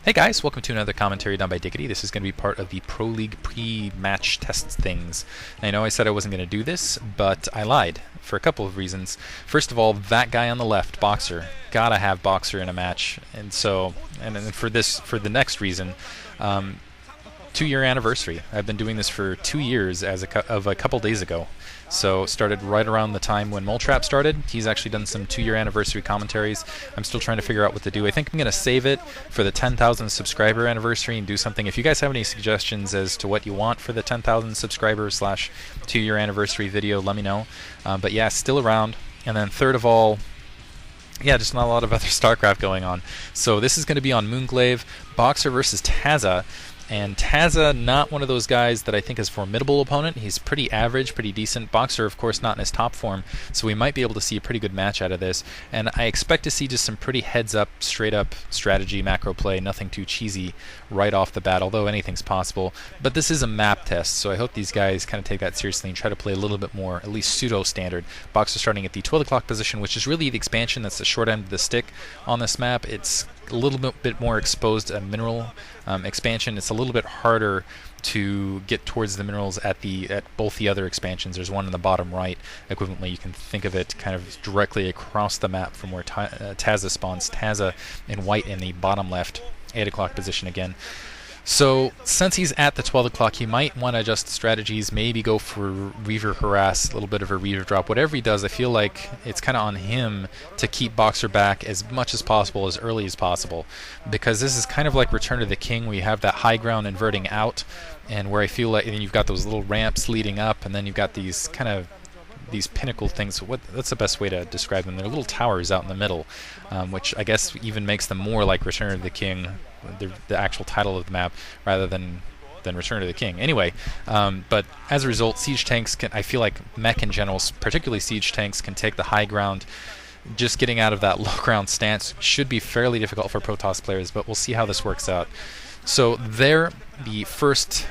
Hey guys, welcome to another commentary done by Diggity. This is going to be part of the Pro League pre-match test things. I know I said I wasn't going to do this, but I lied for a couple of reasons. First of all, that guy on the left, Boxer, gotta have Boxer in a match, and then for the next reason, 2-year anniversary. I've been doing this for 2 years as a couple days ago. So started right around the time when Moletrap started. He's actually done some 2-year anniversary commentaries. I'm still trying to figure out what to do. I think I'm going to save it for the 10,000 subscriber anniversary and do something. If you guys have any suggestions as to what you want for the 10,000 subscriber / 2-year anniversary video, let me know. But yeah, still around. And then third of all, yeah, just not a lot of other StarCraft going on. So this is going to be on Glaive, Boxer versus Tazza. And Tazza, not one of those guys that I think is a formidable opponent. He's pretty average, pretty decent. Boxer, of course, not in his top form, so we might be able to see a pretty good match out of this. And I expect to see just some pretty heads-up, straight-up strategy, macro play, nothing too cheesy right off the bat, although anything's possible. But this is a map test, so I hope these guys kind of take that seriously and try to play a little bit more, at least pseudo-standard. Boxer starting at the 12 o'clock position, which is really the expansion that's the short end of the stick on this map. It's a little bit more exposed mineral expansion. It's a little bit harder to get towards the minerals at both the other expansions. There's one in the bottom right. Equivalently, you can think of it kind of directly across the map from where Tazza spawns. Tazza in white in the bottom left, 8 o'clock position again. So since he's at the 12 o'clock, he might want to adjust strategies, maybe go for Reaver Harass, a little bit of a Reaver drop. Whatever he does, I feel like it's kind of on him to keep Boxer back as much as possible, as early as possible. Because this is kind of like Return of the King, where you have that high ground inverting out, and where I feel like you've got those little ramps leading up, and then you've got these kind of these pinnacle things. That's the best way to describe them. They're little towers out in the middle, which I guess even makes them more like Return of the King, the actual title of the map, rather than Return of the King. Anyway, but as a result, siege tanks I feel like mech in general, particularly siege tanks, can take the high ground. Just getting out of that low ground stance should be fairly difficult for Protoss players, but we'll see how this works out. So there, the first,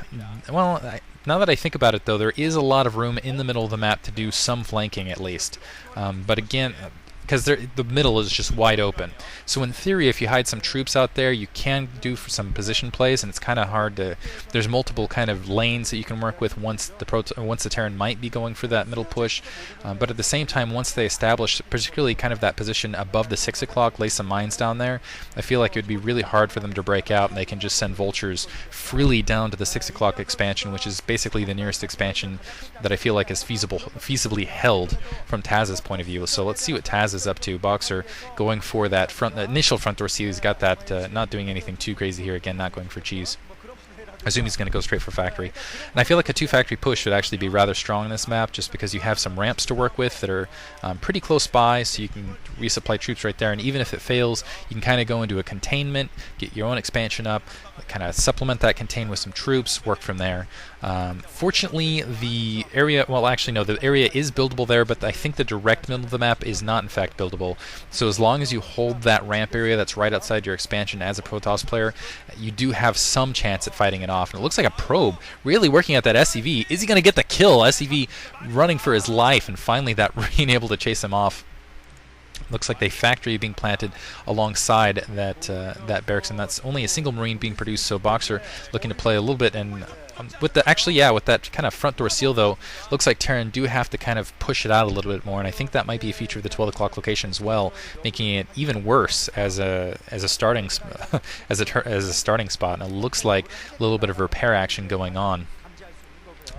well, now that I think about it, though, there is a lot of room in the middle of the map to do some flanking at least. But again, because the middle is just wide open. So in theory, if you hide some troops out there, you can do for some position plays, and it's kind of hard to. There's multiple kind of lanes that you can work with once the Terran might be going for that middle push. But at the same time, once they establish, particularly kind of that position above the 6 o'clock, lay some mines down there, I feel like it would be really hard for them to break out, and they can just send vultures freely down to the 6 o'clock expansion, which is basically the nearest expansion that I feel like is feasibly held from Tazza's point of view. So let's see what Tazza is up to. Boxer going for that initial front door seal. He's got that, not doing anything too crazy here. Again, not going for cheese. I assume he's going to go straight for factory. And I feel like a 2-factory push would actually be rather strong in this map, just because you have some ramps to work with that are pretty close by, so you can resupply troops right there. And even if it fails, you can kind of go into a containment, get your own expansion up, kind of supplement that contain with some troops, work from there. Fortunately, the area, well, actually no, the area is buildable there, but I think the direct middle of the map is not in fact buildable. So as long as you hold that ramp area that's right outside your expansion as a Protoss player, you do have some chance at fighting it off. And it looks like a probe really working at that SCV. Is he going to get the kill? SCV running for his life, and finally that being able to chase him off. Looks like the factory being planted alongside that barracks, and that's only a single Marine being produced. So Boxer looking to play a little bit, and with that kind of front door seal, though, looks like Terran do have to kind of push it out a little bit more, and I think that might be a feature of the 12 o'clock location as well, making it even worse as a starting as a starting spot. And it looks like a little bit of repair action going on.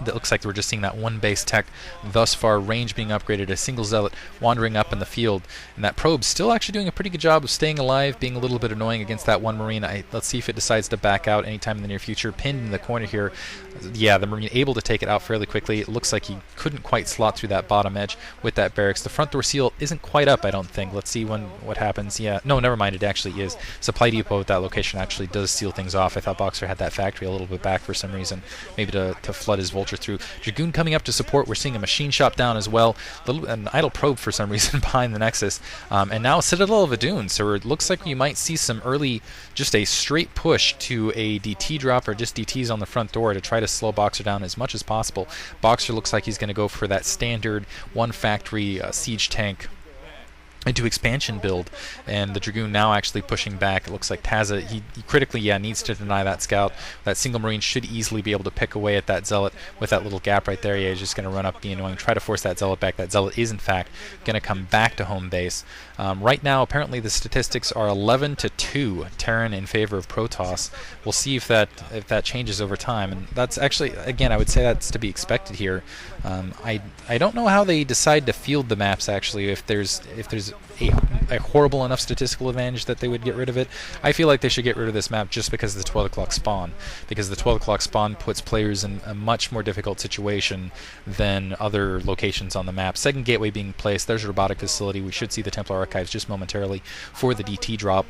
That looks like we're just seeing that one base tech thus far, range being upgraded, a single zealot wandering up in the field, and that probe still actually doing a pretty good job of staying alive, being a little bit annoying against that one Marine. Let's see if it decides to back out anytime in the near future. Pinned in the corner here. Yeah, the Marine able to take it out fairly quickly. It looks like he couldn't quite slot through that bottom edge with that barracks. The front door seal isn't quite up, I don't think. Let's see what happens. Yeah, no, never mind, it actually is. Supply depot at that location actually does seal things off. I thought Boxer had that factory a little bit back for some reason, maybe to flood his vulture through. Dragoon coming up to support. We're seeing a machine shop down as well. An idle probe for some reason behind the Nexus. And now Citadel of Adun. So it looks like you might see some early, just a straight push to a DT drop, or just DTs on the front door to try to slow Boxer down as much as possible. Boxer looks like he's going to go for that standard one factory siege tank into expansion build, and the Dragoon now actually pushing back. It looks like Tazza, he critically, needs to deny that scout. That single Marine should easily be able to pick away at that Zealot with that little gap right there. He's just going to run up, be annoying, try to force that Zealot back. That Zealot is, in fact, going to come back to home base. Right now, apparently, the statistics are 11-2 Terran in favor of Protoss. We'll see if that changes over time, and that's actually, again, I would say that's to be expected here. I don't know how they decide to field the maps, actually, if there's a horrible enough statistical advantage that they would get rid of it. I feel like they should get rid of this map just because of the 12 o'clock spawn, because the 12 o'clock spawn puts players in a much more difficult situation than other locations on the map. Second gateway being placed, there's a robotic facility. We should see the Templar Archives just momentarily for the DT drop.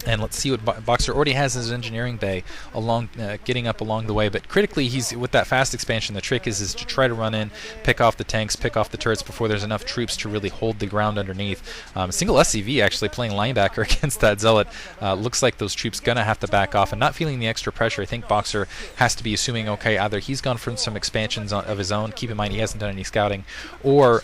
And let's see what Boxer already has in his engineering bay, along getting up along the way. But critically, he's with that fast expansion. The trick is to try to run in, pick off the tanks, pick off the turrets before there's enough troops to really hold the ground underneath. Single SCV actually playing linebacker against that Zealot. Looks like those troops gonna have to back off and not feeling the extra pressure. I think Boxer has to be assuming, okay, either he's gone for some expansions of his own. Keep in mind he hasn't done any scouting, or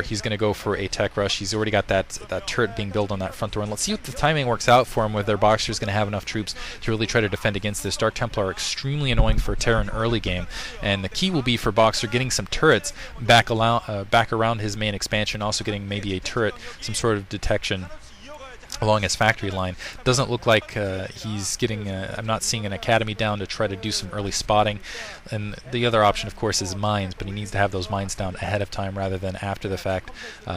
he's going to go for a tech rush. He's already got that turret being built on that front door. And let's see what the timing works out for him, whether Boxer's going to have enough troops to really try to defend against this. Dark Templar are extremely annoying for Terran early game, and the key will be for Boxer getting some turrets back around his main expansion, also getting maybe a turret, some sort of detection along his factory line. Doesn't look like he's getting I'm not seeing an academy down to try to do some early spotting, and the other option of course is mines, but he needs to have those mines down ahead of time rather than after the fact.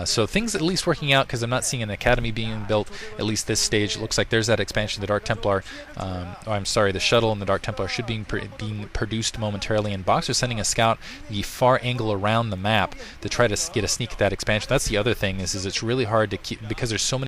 So things at least working out, because I'm not seeing an academy being built at least this stage. It looks like there's that expansion. The Dark Templar, the shuttle and the Dark Templar should be being produced momentarily, and Boxer sending a scout the far angle around the map to try to get a sneak at that expansion. That's the other thing, is it's really hard to keep, because there's so many